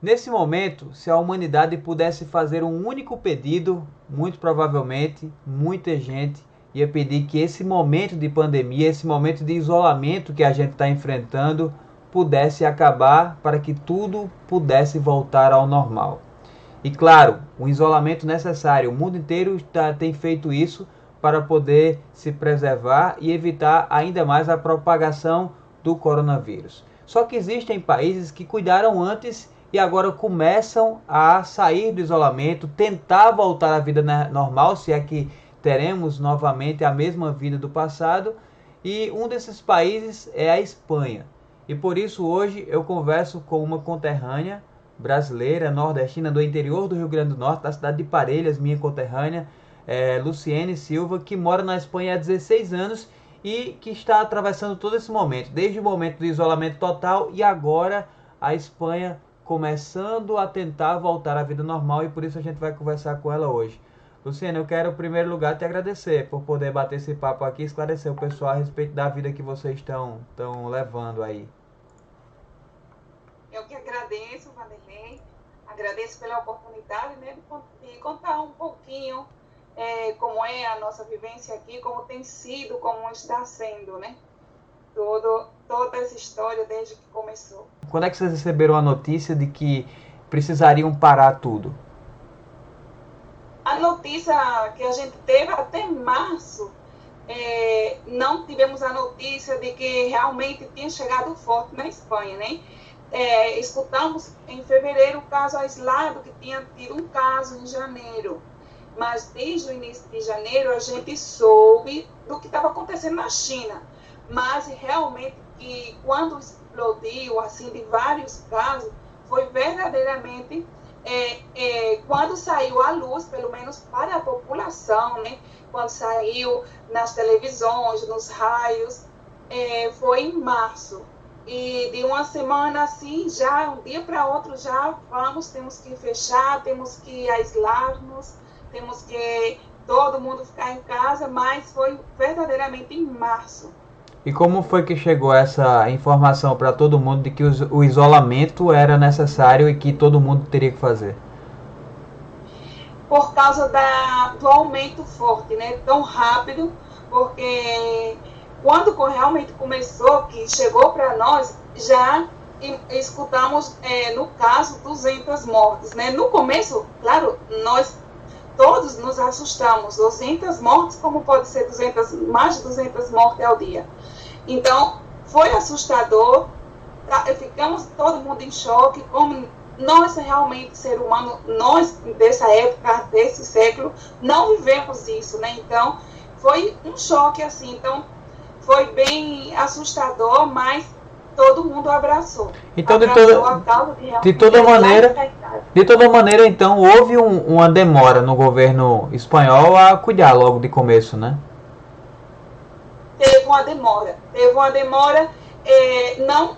Nesse momento, se a humanidade pudesse fazer um único pedido, muito provavelmente, muita gente ia pedir que esse momento de pandemia, esse momento de isolamento que a gente está enfrentando, pudesse acabar para que tudo pudesse voltar ao normal. E claro, o isolamento necessário. O mundo inteiro tem feito isso para poder se preservar e evitar ainda mais a propagação do coronavírus. Só que existem países que cuidaram antes e agora começam a sair do isolamento, tentar voltar à vida normal, se é que teremos novamente a mesma vida do passado. E um desses países é a Espanha. E por isso hoje eu converso com uma conterrânea brasileira, nordestina, do interior do Rio Grande do Norte, da cidade de Parelhas, minha conterrânea, Luciene Silva, que mora na Espanha há 16 anos e que está atravessando todo esse momento, desde o momento do isolamento total e agora a Espanha começando a tentar voltar à vida normal, e por isso a gente vai conversar com ela hoje. Luciene, eu quero em primeiro lugar te agradecer por poder bater esse papo aqui e esclarecer o pessoal a respeito da vida que vocês estão levando aí. Eu que agradeço, Vanderlei, agradeço pela oportunidade, né, de contar um pouquinho como é a nossa vivência aqui, como tem sido, como está sendo, né? Toda essa história desde que começou. Quando é que vocês receberam a notícia de que precisariam parar tudo? A notícia que a gente teve até março, não tivemos a notícia de que realmente tinha chegado forte na Espanha, né? Escutamos em fevereiro o caso aislado, que tinha tido um caso em janeiro. Mas desde o início de janeiro a gente soube do que estava acontecendo na China. Mas realmente que quando explodiu, assim, de vários casos, foi verdadeiramente quando saiu à luz, pelo menos para a população, né? Quando saiu nas televisões, nos raios, foi em março. E de uma semana assim, já um dia para outro, já temos que fechar, temos que aislar-nos, temos que todo mundo ficar em casa, mas foi verdadeiramente em março. E como foi que chegou essa informação para todo mundo de que o isolamento era necessário e que todo mundo teria que fazer? Por causa do aumento forte, né? Tão rápido, porque quando realmente começou, que chegou para nós, já escutamos, no caso, 200 mortes, né? No começo, claro, nós todos nos assustamos, 200 mortes, como pode ser mais de 200 mortes ao dia? Então, foi assustador, ficamos todo mundo em choque, como nós realmente, ser humano, nós dessa época, desse século, não vivemos isso, né? Então, foi um choque assim, então foi bem assustador, mas todo mundo abraçou. Então, abraçou a causa de toda maneira, então, houve uma demora no governo espanhol a cuidar logo de começo, né? Teve uma demora, não,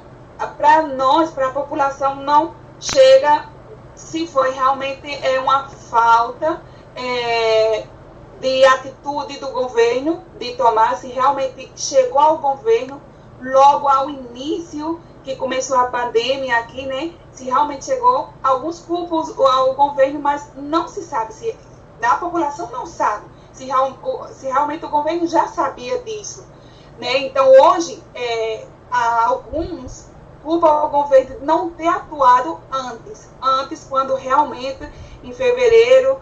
para nós, para a população, não chega, se foi realmente uma falta de atitude do governo, de tomar, se realmente chegou ao governo, logo ao início que começou a pandemia aqui, né, se realmente chegou, alguns culpam ao governo, mas não se sabe, a população não sabe, se realmente o governo já sabia disso, né? Então hoje, alguns culpam o governo de não ter atuado antes quando realmente em fevereiro,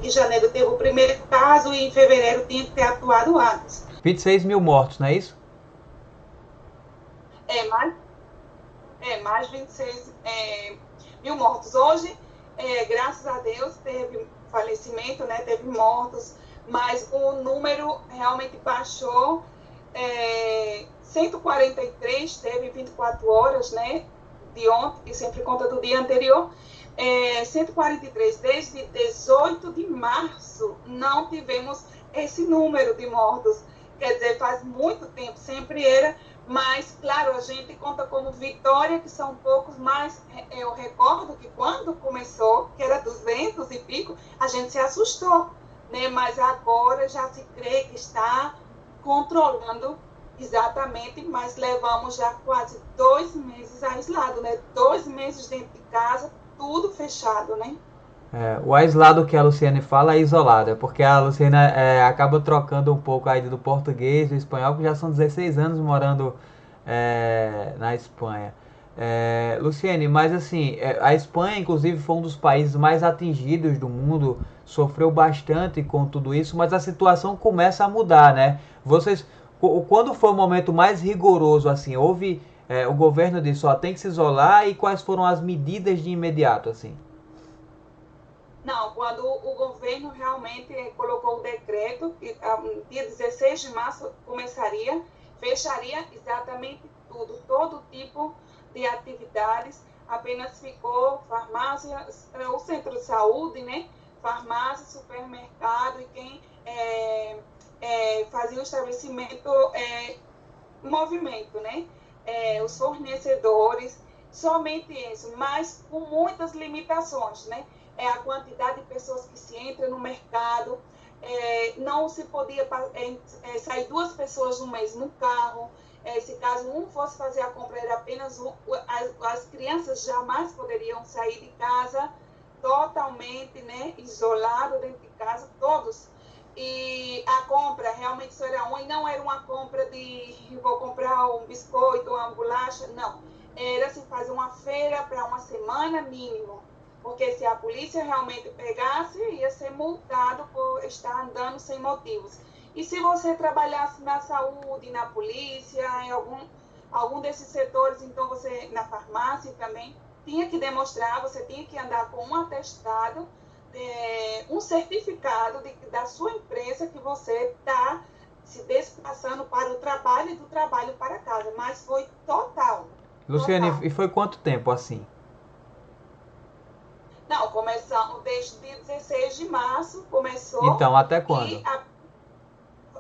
que janeiro teve o primeiro caso e em fevereiro tinha que ter atuado antes. 26 mil mortos, não é isso? Mais 26 mil mortos. Hoje, graças a Deus, teve falecimento, né, teve mortos, mas o número realmente baixou. 143 teve 24 horas, né, de ontem, que sempre conta do dia anterior. 143, desde 18 de março, não tivemos esse número de mortos. Quer dizer, faz muito tempo, sempre era, mas, claro, a gente conta como vitória, que são poucos, mas eu recordo que quando começou, que era 200 e pico, a gente se assustou, né? Mas agora já se crê que está controlando exatamente, mas levamos já quase 2 meses aislados, né? 2 meses dentro de casa, tudo fechado, né? O aislado que a Luciane fala é isolado, é porque a Luciane acaba trocando um pouco aí do português e do espanhol, que já são 16 anos morando na Espanha. Luciane, mas assim, a Espanha inclusive foi um dos países mais atingidos do mundo, sofreu bastante com tudo isso, mas a situação começa a mudar, né? Quando foi o momento mais rigoroso, assim, o governo disse, ó, tem que se isolar, e quais foram as medidas de imediato, assim? Não, quando o governo realmente colocou o decreto, que dia 16 de março fecharia exatamente tudo, todo tipo de atividades, apenas ficou farmácia, o centro de saúde, né? Farmácia, supermercado e quem fazia o estabelecimento, movimento, né? Os fornecedores, somente isso, mas com muitas limitações, né? A quantidade de pessoas que se entra no mercado, não se podia sair duas pessoas no mesmo carro, se caso um fosse fazer a compra, era apenas as crianças jamais poderiam sair de casa, totalmente, né, isolado dentro de casa, todos. E a compra realmente só era uma, e não era uma compra de vou comprar um biscoito, uma bolacha, não. Era se fazer uma feira para uma semana mínimo, porque se a polícia realmente pegasse, ia ser multado por estar andando sem motivos. E se você trabalhasse na saúde, na polícia, em algum desses setores, então você, na farmácia também, tinha que demonstrar, você tinha que andar com um atestado, um certificado da sua empresa que você está se desplaçando para o trabalho e do trabalho para casa, mas foi total. Luciane, e foi quanto tempo assim? Não, começamos desde o dia 16 de março, começou, Então, até e quando?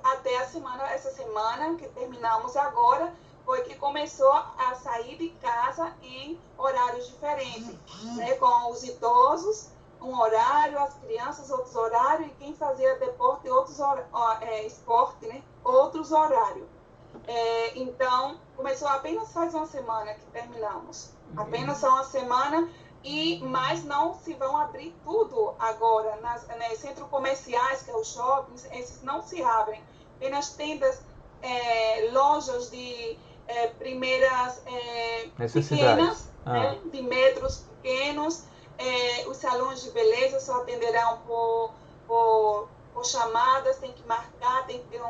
até essa semana que terminamos agora, foi que começou a sair de casa em horários diferentes, né? Com os idosos, um horário, as crianças, outros horários, e quem fazia deporte, esporte, né? Outros horários. Então, começou apenas faz uma semana que terminamos. Apenas só uma semana, mas não se vão abrir tudo agora. Né, centros comerciais, que é os shoppings, esses não se abrem. Apenas tendas, lojas de primeiras pequenas, né, de metros pequenos. Os salões de beleza só atenderão por chamadas, tem que marcar, tem que ter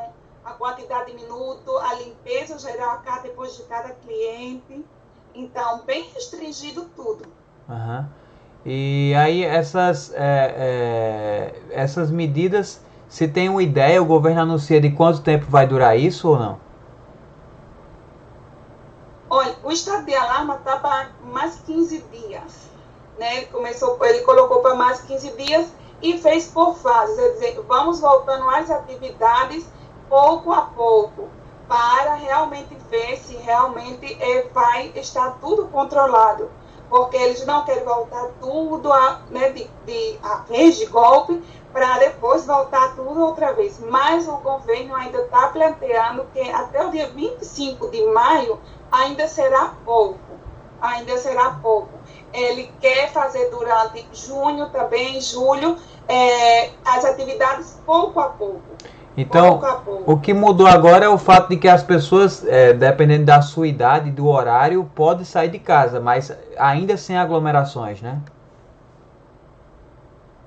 a quantidade de minutos, a limpeza geral depois de cada cliente. Então, bem restringido tudo. Uhum. E aí essas medidas, se tem uma ideia, o governo anuncia de quanto tempo vai durar isso ou não? Olha, o estado de alarma está para mais 15 dias. Né? Ele colocou para mais 15 dias e fez por fases. Quer dizer, vamos voltando às atividades pouco a pouco, para realmente ver se realmente vai estar tudo controlado. Porque eles não querem voltar tudo a vez de golpe, para depois voltar tudo outra vez. Mas o governo ainda está planteando que até o dia 25 de maio ainda será pouco. Ainda será pouco. Ele quer fazer durante junho também, julho, as atividades pouco a pouco. Então, o que mudou agora é o fato de que as pessoas, dependendo da sua idade e do horário, podem sair de casa, mas ainda sem aglomerações, né?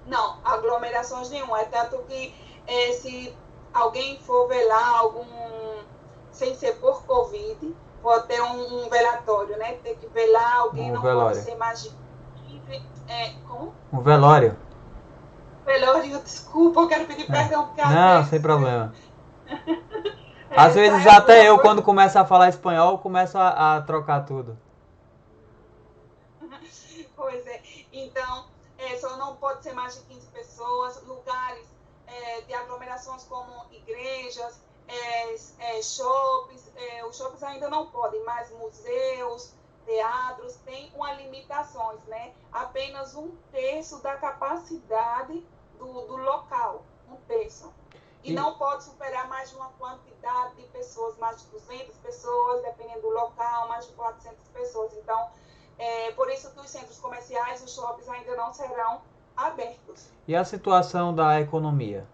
Não, aglomerações nenhuma. É tanto que se alguém for velar sem ser por Covid, pode ter um velatório, né? Tem que velar alguém, não velório. Pode ser mais de 15. Como? Um velório. Velório, desculpa, eu quero pedir perdão. Porque não, sem problema. Às vezes até eu, quando começo a falar espanhol, começo a trocar tudo. Pois é. Então, só não pode ser mais de 15 pessoas, lugares de aglomerações como igrejas, shoppings. Os shoppings ainda não podem, mas museus, teatros, tem uma limitações, né? Apenas 1/3 da capacidade do local, 1/3. E não pode superar mais de uma quantidade de pessoas, mais de 200 pessoas, dependendo do local, mais de 400 pessoas. Então, Por isso que os centros comerciais, os shoppings ainda não serão abertos. E a situação da economia?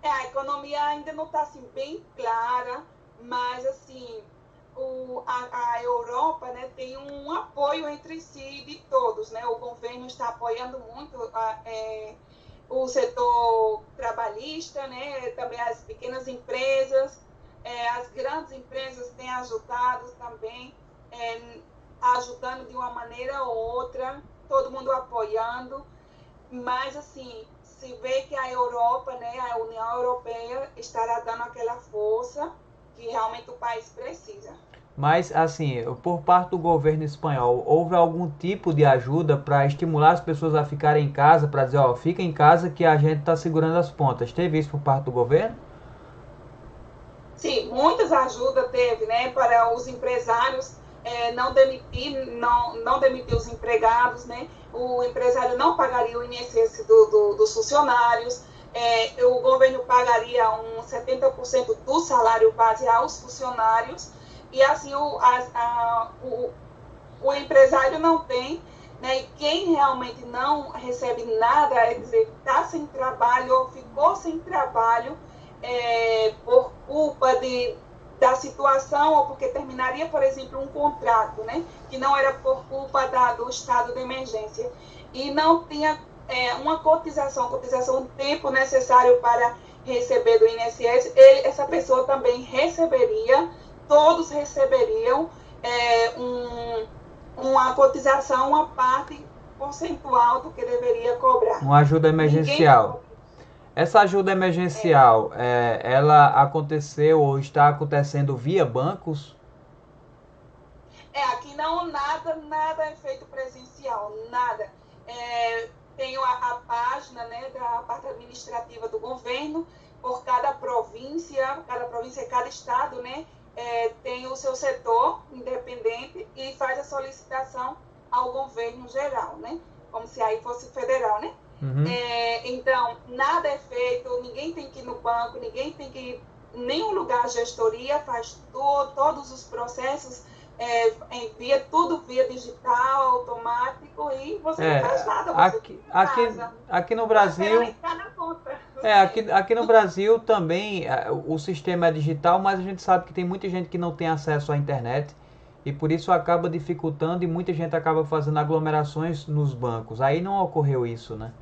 A economia ainda não está assim, bem clara, mas assim, a Europa, né, tem um apoio entre si de todos, né? O governo está apoiando muito o setor trabalhista, né? Também as pequenas empresas, as grandes empresas têm ajudado também, ajudando de uma maneira ou outra, todo mundo apoiando, mas assim, se vê que a Europa, né, a União Europeia estará dando aquela força que realmente o país precisa. Mas, assim, por parte do governo espanhol, houve algum tipo de ajuda para estimular as pessoas a ficarem em casa, para dizer, ó, fica em casa que a gente está segurando as pontas? Teve isso por parte do governo? Sim, muitas ajudas teve, né, para os empresários não demitir os empregados, né? O empresário não pagaria o INSS dos funcionários, o governo pagaria 70% do salário base aos funcionários, e assim o empresário não tem, né? E quem realmente não recebe nada, é dizer, está sem trabalho ou ficou sem trabalho por culpa da situação ou porque terminaria, por exemplo, um contrato, né? Que não era por culpa do estado de emergência e não tinha uma cotização, o tempo necessário para receber do INSS, essa pessoa também receberia, todos receberiam uma cotização, uma parte percentual do que deveria cobrar. Uma ajuda emergencial. Essa ajuda emergencial, ela aconteceu ou está acontecendo via bancos? Aqui nada é feito presencial, nada. Tem a página, né, da parte administrativa do governo, por cada província, cada estado, né, tem o seu setor independente e faz a solicitação ao governo geral, né, como se aí fosse federal, né. Uhum. Então, nada é feito, ninguém tem que ir no banco, ninguém tem que ir em nenhum lugar. A gestoria faz todos os processos, envia tudo via digital, automático, e você não faz nada. Você aqui no Brasil... aqui no Brasil também o sistema é digital, mas a gente sabe que tem muita gente que não tem acesso à internet e por isso acaba dificultando e muita gente acaba fazendo aglomerações nos bancos. Aí não ocorreu isso, né?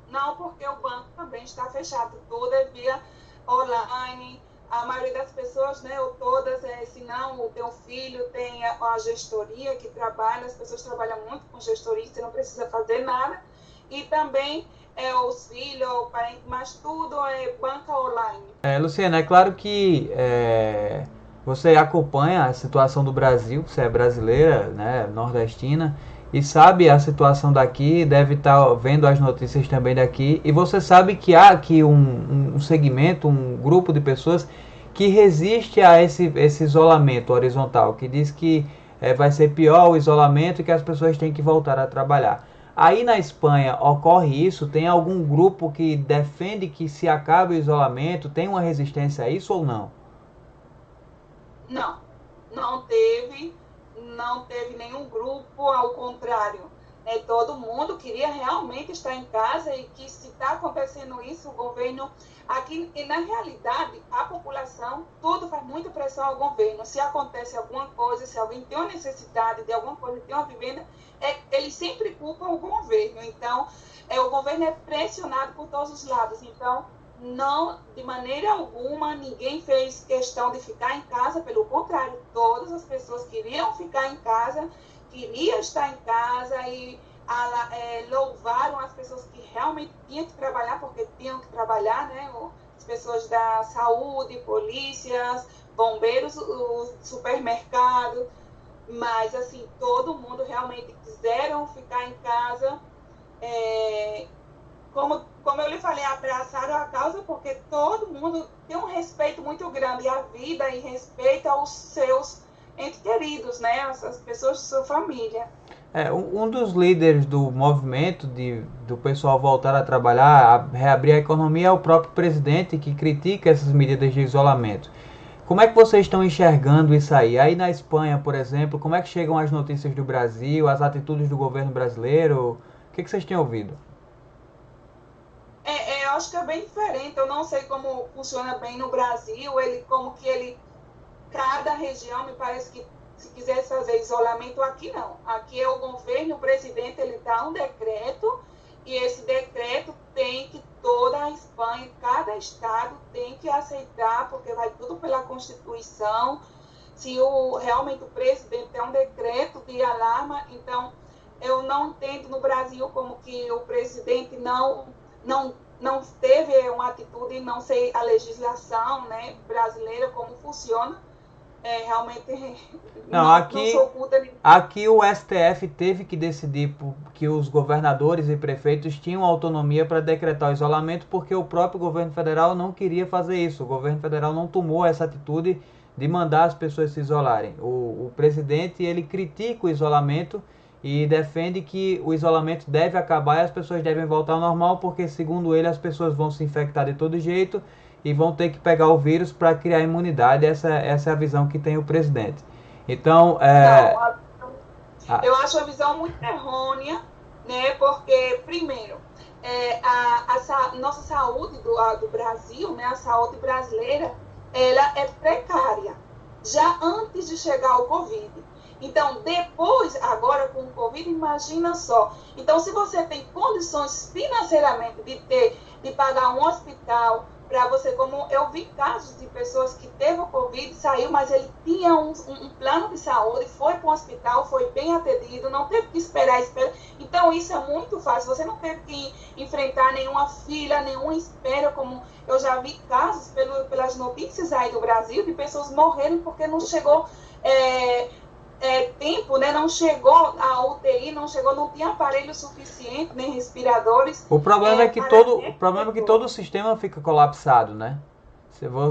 Não, porque o banco também está fechado, tudo é via online. A maioria das pessoas, né, ou todas, se não o teu filho tem a gestoria que trabalha, as pessoas trabalham muito com gestoria, você não precisa fazer nada, e também os filhos, o parente, mas tudo é banca online. Luciana, é claro que você acompanha a situação do Brasil, você é brasileira, né, nordestina, e sabe a situação daqui, deve estar vendo as notícias também daqui, e você sabe que há aqui um segmento, um grupo de pessoas que resiste a esse isolamento horizontal, que diz que vai ser pior o isolamento e que as pessoas têm que voltar a trabalhar. Aí na Espanha ocorre isso? Tem algum grupo que defende que se acabe o isolamento? Tem uma resistência a isso ou não? Não teve nenhum grupo, ao contrário. Todo mundo queria realmente estar em casa e que se está acontecendo isso, o governo... Aqui, e na realidade, a população, tudo faz muita pressão ao governo. Se acontece alguma coisa, se alguém tem uma necessidade de alguma coisa, tem uma vivenda, eles sempre culpam o governo. Então, o governo é pressionado por todos os lados. Então, não, de maneira alguma, ninguém fez questão de ficar em casa. Pelo contrário, todas as pessoas queriam ficar em casa, queriam estar em casa e louvaram as pessoas que realmente tinham que trabalhar, porque tinham que trabalhar, né? As pessoas da saúde, polícias, bombeiros, o supermercado, mas assim, todo mundo realmente quiseram ficar em casa, como eu lhe falei, abraçaram a causa, porque todo mundo tem um respeito muito grande à vida e respeito aos seus entes queridos, né? As pessoas de sua família. Um dos líderes do movimento do pessoal voltar a trabalhar, a reabrir a economia, é o próprio presidente, que critica essas medidas de isolamento. Como é que vocês estão enxergando isso aí? Aí na Espanha, por exemplo, como é que chegam as notícias do Brasil, as atitudes do governo brasileiro? O que vocês têm ouvido? Eu acho que é bem diferente. Eu não sei como funciona bem no Brasil. Cada região me parece que se quisesse fazer isolamento, aqui não. Aqui é o governo, o presidente, ele dá um decreto e esse decreto tem que toda a Espanha, cada estado tem que aceitar, porque vai tudo pela Constituição. Se realmente o presidente tem um decreto de alarma, então eu não entendo no Brasil como que o presidente não teve uma atitude, não sei a legislação, né, brasileira, como funciona. Realmente Não, não sou culta. aqui o STF teve que decidir que os governadores e prefeitos tinham autonomia para decretar o isolamento porque o próprio governo federal não queria fazer isso. O governo federal não tomou essa atitude de mandar as pessoas se isolarem. O presidente ele critica o isolamento e defende que o isolamento deve acabar e as pessoas devem voltar ao normal porque, segundo ele, as pessoas vão se infectar de todo jeito e vão ter que pegar o vírus para criar imunidade. Essa é a visão que tem o presidente. Então, Não, eu acho a visão muito errônea, né? Porque, primeiro, a nossa saúde do Brasil, né? A saúde brasileira, ela é precária, já antes de chegar o Covid. Então, depois, agora com o Covid, imagina só. Então, se você tem condições financeiramente de pagar um hospital para você, como eu vi casos de pessoas que teve o Covid, saiu, mas ele tinha um plano de saúde, foi para o hospital, foi bem atendido, não teve que esperar. Então, isso é muito fácil. Você não teve que enfrentar nenhuma fila, nenhuma espera, como eu já vi casos pelas notícias aí do Brasil, de pessoas morrerem porque não chegou tempo, né? Não chegou a UTI, não tinha aparelho suficiente, nem respiradores. O problema é que todo o sistema fica colapsado, né?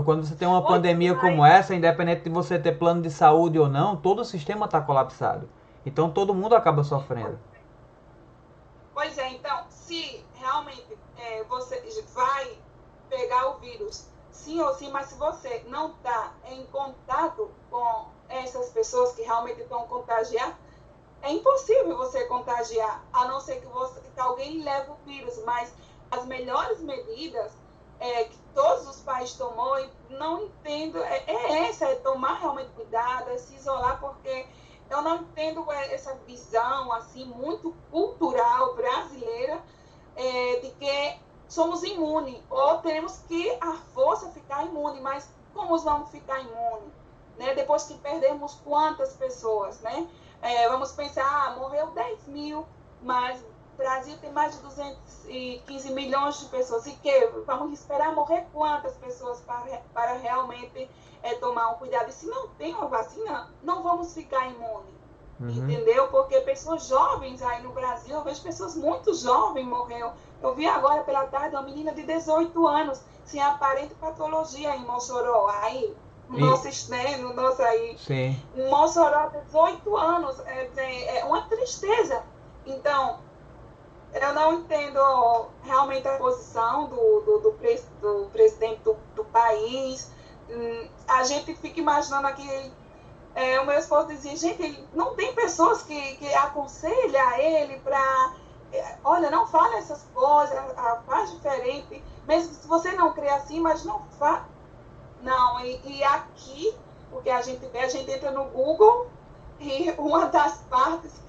Quando você tem uma pandemia como essa, independente de você ter plano de saúde ou não, todo o sistema está colapsado. Então todo mundo acaba sofrendo. Pois é, então, se realmente você vai pegar o vírus, sim ou sim, mas se você não está em contato com essas pessoas que realmente estão contagiadas, é impossível você contagiar, a não ser que alguém leve o vírus, mas as melhores medidas que todos os países tomou, não entendo, é tomar realmente cuidado, é se isolar, porque eu não entendo essa visão assim muito cultural brasileira de que somos imunes, ou teremos que a força ficar imune, mas como vamos ficar imune? Né? Depois que perdemos quantas pessoas, né? Vamos pensar, morreu 10 mil, mas o Brasil tem mais de 215 milhões de pessoas. E que vamos esperar morrer quantas pessoas para realmente tomar um cuidado? E se não tem uma vacina, não vamos ficar imunes. Entendeu? Porque pessoas jovens aí no Brasil, eu vejo pessoas muito jovens morreu. Eu vi agora pela tarde uma menina de 18 anos, sem aparente patologia em Mossoró. Aí, no nosso aí, Sim. Mossoró, 18 anos, é uma tristeza. Então, eu não entendo realmente a posição do presidente do país. A gente fica imaginando aqui. O meu esposo dizia, gente, não tem pessoas que aconselham ele para, olha, não fale essas coisas, faz diferente, mesmo se você não crê assim, mas não faz. Não, e aqui, o que a gente vê, a gente entra no Google e uma das partes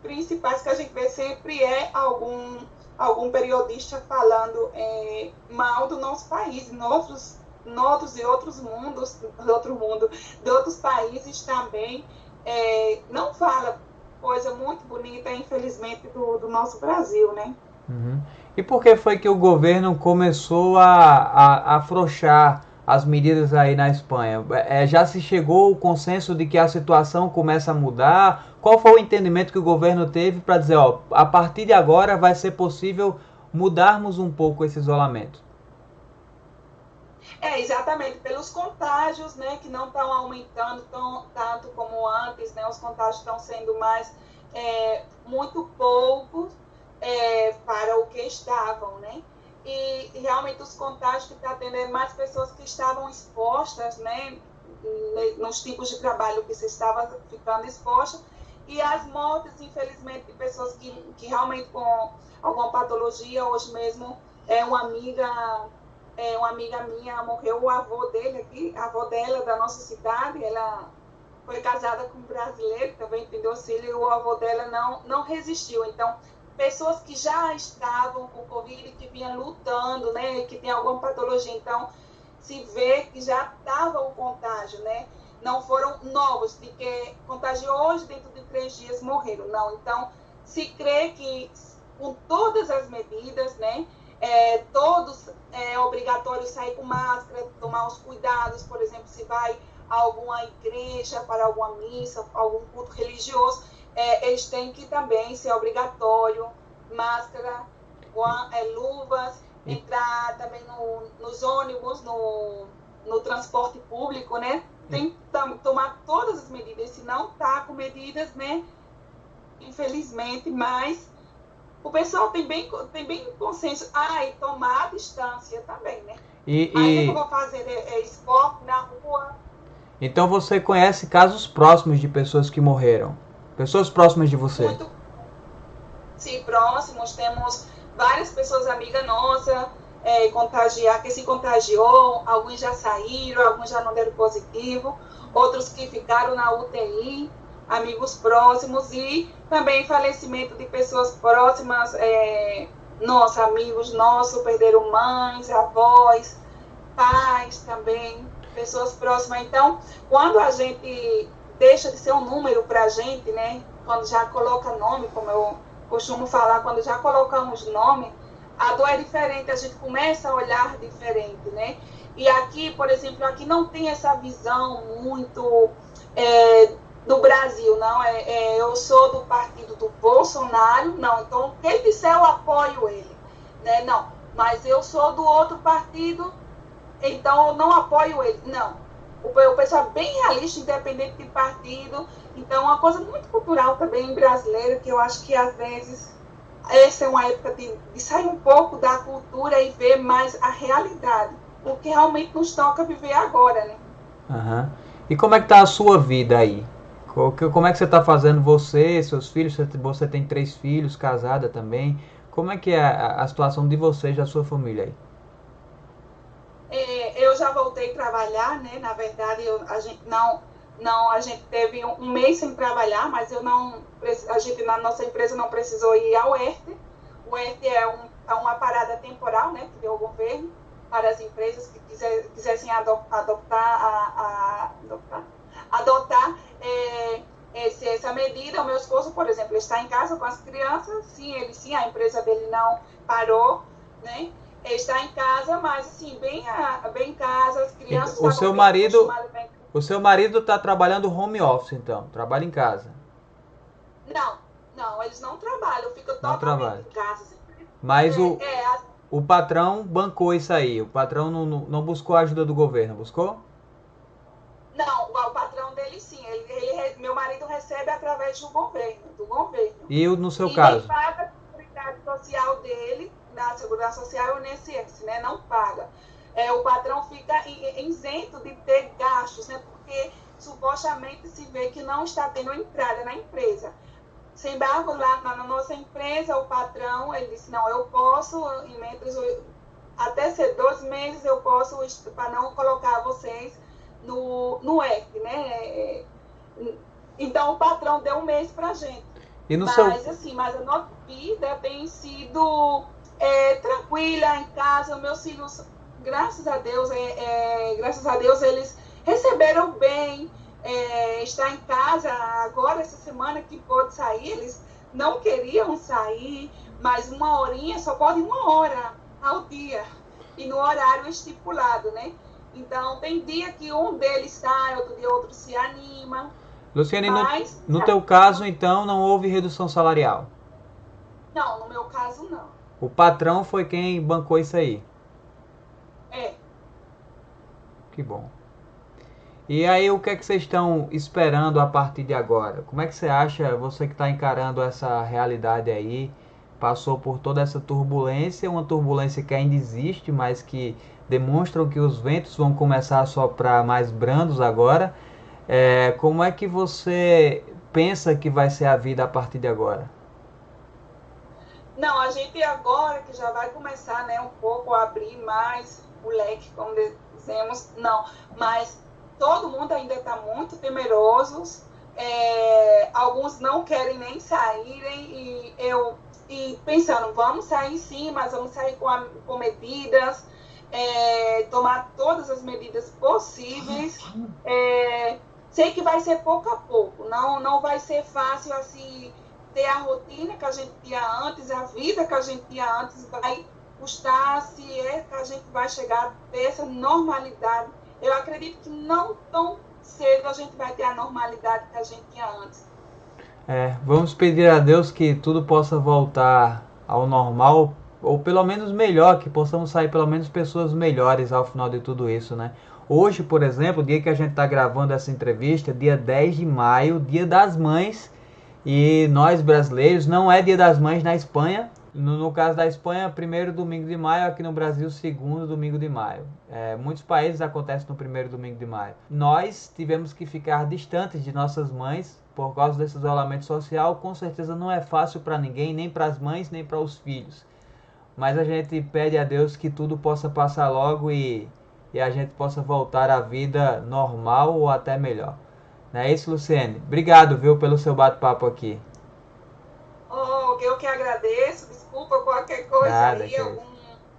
principais que a gente vê sempre é algum periodista falando mal do nosso país, de outros países também, não fala coisa muito bonita, infelizmente, do nosso Brasil, né? Uhum. E por que foi que o governo começou a afrouxar as medidas aí na Espanha? Já se chegou ao consenso de que a situação começa a mudar? Qual foi o entendimento que o governo teve para dizer, ó, a partir de agora vai ser possível mudarmos um pouco esse isolamento? Exatamente, pelos contágios, né, que não estão aumentando tanto como antes, né, os contágios estão sendo muito poucos para o que estavam, né? e realmente os contágios que está tendo é mais pessoas que estavam expostas, né, nos tipos de trabalho que se estava ficando exposta, e as mortes, infelizmente, de pessoas que realmente com alguma patologia. Hoje mesmo uma amiga minha morreu, o avô dele aqui, a avó dela da nossa cidade, ela foi casada com um brasileiro também, entendeu? E o avô dela não resistiu. Então, pessoas que já estavam com Covid, que vinham lutando, né, que tem alguma patologia, então se vê que já estava o contágio, né? Não foram novos, de que contagiou hoje, dentro de 3 dias morreram, não. Então, se crê que com todas as medidas, né, todos é obrigatório sair com máscara, tomar os cuidados, por exemplo, se vai a alguma igreja, para alguma missa, algum culto religioso, eles têm que também ser obrigatório, máscara, luvas, entrar também nos ônibus, no transporte público, né? Tem que tomar todas as medidas, se não está com medidas, né? Infelizmente, mas o pessoal tem bem consenso. E tomar a distância também, né? Aí o que eu vou fazer? Esporte na rua. Então você conhece casos próximos de pessoas que morreram? Pessoas próximas de você? Muito. Sim, próximos. Temos várias pessoas amigas nossas que se contagiou. Alguns já saíram, alguns já não deram positivo. Outros que ficaram na UTI. Amigos próximos. E também falecimento de pessoas próximas. Amigos nossos perderam mães, avós, pais também. Pessoas próximas. Então, quando a gente deixa de ser um número para a gente, né? Quando já coloca nome, como eu costumo falar, quando já colocamos nome, a dor é diferente, a gente começa a olhar diferente, né? E aqui, por exemplo, aqui não tem essa visão muito do Brasil, não. Eu sou do partido do Bolsonaro, não. Então, quem disser eu apoio ele, né? Não. Mas eu sou do outro partido, então eu não apoio ele. Não. O pessoal é bem realista, independente de partido. Então, é uma coisa muito cultural também brasileira, que eu acho que às vezes essa é uma época de sair um pouco da cultura e ver mais a realidade, o que realmente nos toca viver agora, né? Uhum. E como é que tá a sua vida aí? Como é que você está fazendo, você, seus filhos? Você tem 3 filhos, casada também. Como é que é a situação de vocês, da sua família aí? Eu já voltei a trabalhar, né? Na verdade, a gente teve um mês sem trabalhar, mas a gente na nossa empresa não precisou ir ao ERTE. O ERTE é uma parada temporal, né? Que deu o governo para as empresas que quisessem adotar essa medida. O meu esposo, por exemplo, está em casa com as crianças. Sim, a empresa dele não parou, né? Ele está em casa, mas assim, bem em casa, as crianças... Então, o seu marido está trabalhando home office, então? Trabalha em casa? Não, eles não trabalham, ficam totalmente em casa. Mas o patrão bancou isso aí, o patrão não buscou a ajuda do governo, buscou? Não, o patrão dele sim, meu marido recebe através do governo. E no seu caso? Ele paga a seguridade social dele, na Segurança Social e o INSS, né? Não paga. O patrão fica isento de ter gastos, né? Porque supostamente se vê que não está tendo entrada na empresa. Sem embargo, lá na nossa empresa, o patrão, ele disse, não, eu posso, até ser 12 meses, eu posso, para não colocar vocês no ERP, né? Então, o patrão deu 1 mês pra gente. Mas a nossa vida tem sido tranquila em casa. Meus filhos, graças a Deus, eles receberam bem. Está em casa agora, essa semana que pôde sair, eles não queriam sair, mas 1 horinha, só pode 1 hora ao dia, e no horário estipulado, né? Então, tem dia que um deles sai, outro dia outro se anima. Luciane, no teu caso, então, não houve redução salarial? Não, no meu caso, não. O patrão foi quem bancou isso aí? Que bom. E aí, o que é que vocês estão esperando a partir de agora? Como é que você acha, você que está encarando essa realidade aí, passou por toda essa turbulência, uma turbulência que ainda existe, mas que demonstram que os ventos vão começar a soprar mais brandos agora. Como é que você pensa que vai ser a vida a partir de agora? Não, a gente agora que já vai começar, né, um pouco a abrir mais o leque, como dizemos, não, mas todo mundo ainda está muito temerosos, alguns não querem nem saírem e pensando, vamos sair sim, mas vamos sair com medidas, tomar todas as medidas possíveis. Sei que vai ser pouco a pouco, não vai ser fácil assim ter a rotina que a gente tinha antes, a vida que a gente tinha antes vai custar, se é que a gente vai chegar a ter essa normalidade. Eu acredito que não tão cedo a gente vai ter a normalidade que a gente tinha antes. Vamos pedir a Deus que tudo possa voltar ao normal, ou pelo menos melhor, que possamos sair pelo menos pessoas melhores ao final de tudo isso, né? Hoje, por exemplo, o dia que a gente está gravando essa entrevista, dia 10 de maio, dia das mães, e nós brasileiros, não é dia das mães na Espanha. No caso da Espanha, primeiro domingo de maio, aqui no Brasil, segundo domingo de maio. Muitos países acontecem no primeiro domingo de maio. Nós tivemos que ficar distantes de nossas mães por causa desse isolamento social. Com certeza não é fácil para ninguém, nem para as mães, nem para os filhos. Mas a gente pede a Deus que tudo possa passar logo e a gente possa voltar à vida normal ou até melhor. Não é isso, Luciene? Obrigado, viu, pelo seu bate-papo aqui. Oh, eu que agradeço, desculpa qualquer coisa Nada, aí, que é isso. alguma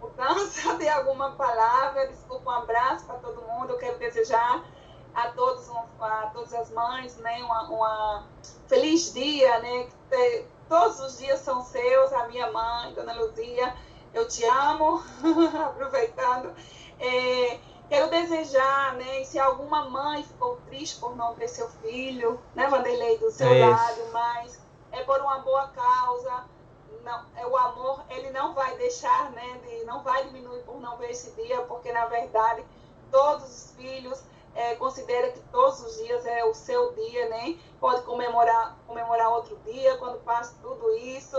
mudança de alguma palavra, desculpa, um abraço para todo mundo, eu quero desejar a todas as mães, né, uma feliz dia, né, todos os dias são seus, a minha mãe, Dona Luzia, eu te amo, aproveitando, quero desejar, né, e se alguma mãe ficou triste por não ter seu filho, né, Vanderlei, do seu É lado, isso. mas é por uma boa causa, não, o amor, ele não vai deixar, né, não vai diminuir por não ver esse dia, porque na verdade todos os filhos considera que todos os dias é o seu dia, né? Pode comemorar outro dia quando passa tudo isso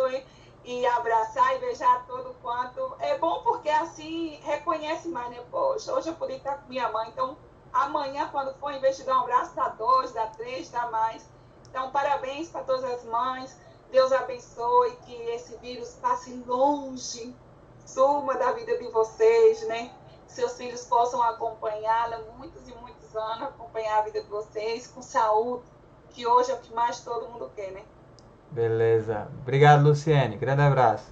e abraçar e beijar todo quanto. É bom porque assim reconhece mais, né? Poxa, hoje eu podia estar com minha mãe, então amanhã, quando for, em vez de dar um abraço, dá dois, dá três, dá mais. Então, parabéns para todas as mães. Deus abençoe, que esse vírus passe longe, suma da vida de vocês, né? Seus filhos possam acompanhá-la muitos e muitos anos, acompanhar a vida de vocês com saúde, que hoje é o que mais todo mundo quer, né? Beleza. Obrigado, Luciene. Grande abraço.